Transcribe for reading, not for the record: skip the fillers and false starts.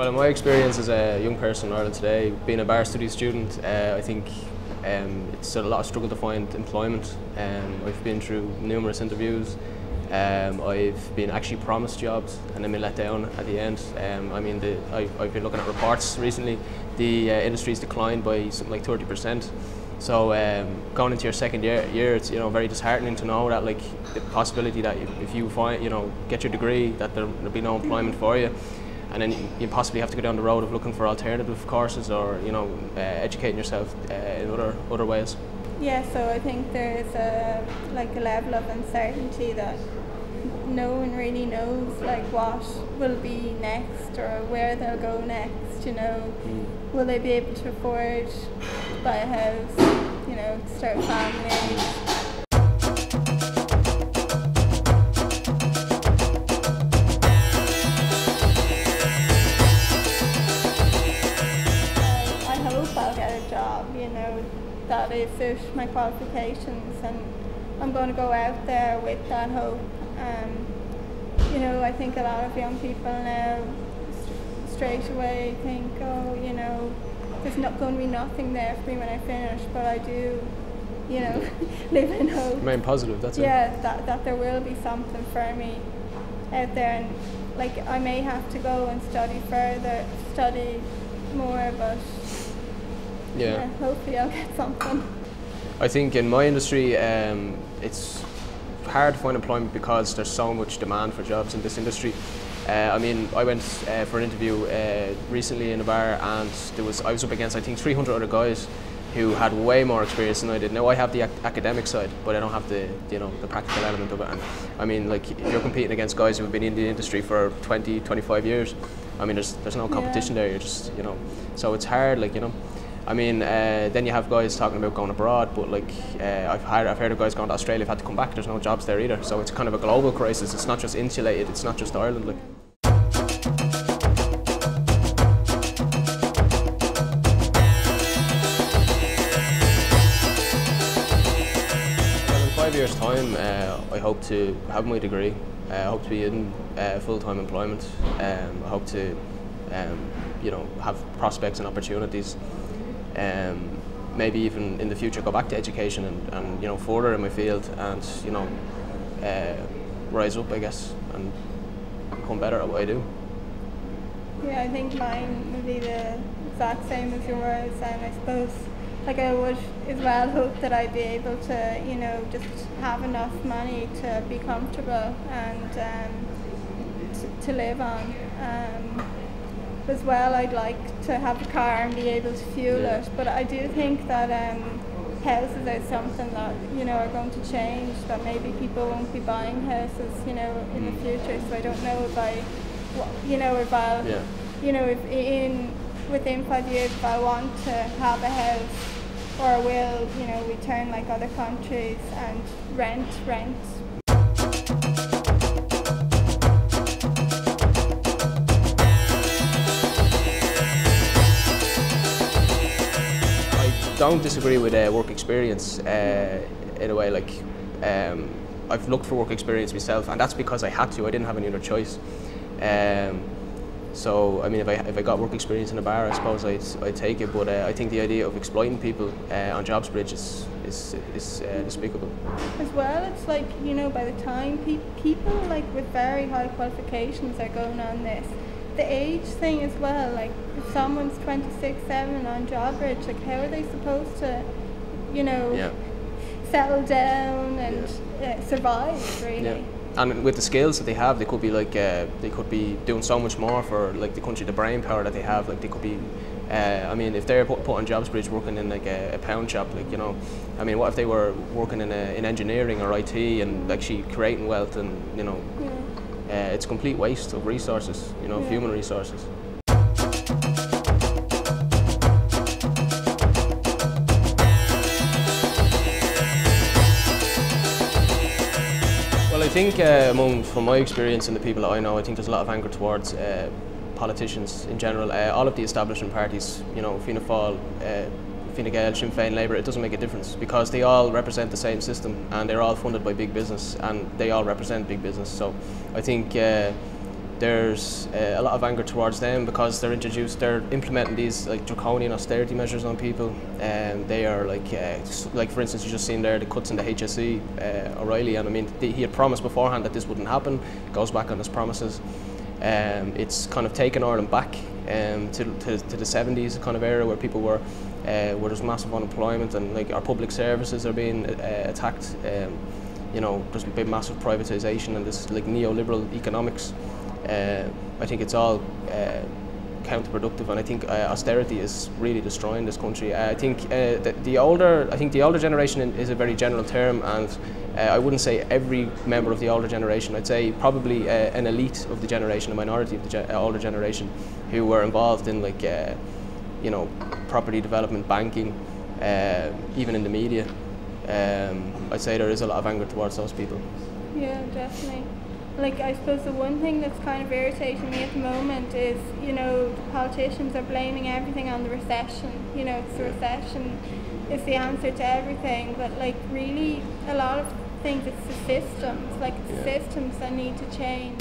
Well, in my experience as a young person in Ireland today, being a bar study student, I think it's a lot of struggle to find employment. I've been through numerous interviews. I've been actually promised jobs and then been let down at the end. I've been looking at reports recently. The industry's declined by something like 30%. So going into your second year, it's very disheartening to know that the possibility that if you find get your degree, that there'll be no employment for you. And then you possibly have to go down the road of looking for alternative courses or educating yourself in other ways. Yeah, so I think there's a level of uncertainty that no one really knows what will be next or where they'll go next. Will they be able to afford to buy a house? To start a family. I'll get a job, that is suit my qualifications, and I'm going to go out there with that hope. I think a lot of young people now straight away think, oh, there's not going to be nothing there for me when I finish, but I do, live in hope. Remain positive, that's it. Yeah, that there will be something for me out there, and I may have to go and study further, study more, but yeah, hopefully I'll get something. I think in my industry, it's hard to find employment because there's so much demand for jobs in this industry. I went for an interview recently in a bar, and I was up against I think 300 other guys who had way more experience than I did. Now I have the academic side, but I don't have the the practical element of it. And if you're competing against guys who have been in the industry for 20, 25 years, there's no competition there. You're just so it's hard, then you have guys talking about going abroad, but I've heard of guys going to Australia, have had to come back. There's no jobs there either. So it's kind of a global crisis. It's not just insulated. It's not just Ireland. Well, in 5 years' time, I hope to have my degree. I hope to be in full-time employment. I hope to have prospects and opportunities. Maybe even in the future go back to education and further in my field and rise up, I guess, and become better at what I do. Yeah, I think mine would be the exact same as yours, and I suppose I would as well hope that I'd be able to just have enough money to be comfortable and to live on. As well, I'd like to have a car and be able to fuel it, but I do think that houses are something that are going to change. That maybe people won't be buying houses, in the future. So I don't know if if within 5 years, if I want to have a house, or will return like other countries and rent. I don't disagree with work experience in a way. I've looked for work experience myself, and that's because I had to. I didn't have any other choice. So if I got work experience in a bar, I suppose I'd take it. But I think the idea of exploiting people on Jobsbridge is despicable. As well, it's by the time people with very high qualifications are going on this. The age thing as well, if someone's 26, 7 on Jobsbridge, how are they supposed to, settle down and survive, really? Yeah. And with the skills that they have, they could be doing so much more for the country, the brain power that they have. They could be, if they're put on Jobsbridge working in a pound shop, what if they were working in engineering or IT and actually creating wealth and it's a complete waste of resources, human resources. Well, I think from my experience and the people that I know, I think there's a lot of anger towards politicians in general. All of the establishment parties, Fianna Fáil, Fine Gael, Sinn Féin, Labour, it doesn't make a difference because they all represent the same system and they're all funded by big business and they all represent big business. So I think there's a lot of anger towards them because they're implementing these like draconian austerity measures on people, and they are like for instance, you just seen there the cuts in the HSE, O'Reilly, and I mean he had promised beforehand that this wouldn't happen. Goes back on his promises. It's kind of taken Ireland back to the 70s kind of era where people were where there's massive unemployment, and like our public services are being attacked. You know, there's been massive privatisation and this like neoliberal economics. I think it's all counterproductive, and I think austerity is really destroying this country. I think the older generation is a very general term, and I wouldn't say every member of the older generation. I'd say probably an elite of the generation, a minority of the older generation, who were involved in like you know, property development, banking, even in the media. I'd say there is a lot of anger towards those people. Yeah, definitely. Like, I suppose the one thing that's kind of irritating me at the moment is, you know, the politicians are blaming everything on the recession. You know, it's the recession is the answer to everything, but like really a lot of things, it's the systems, like it's systems that need to change.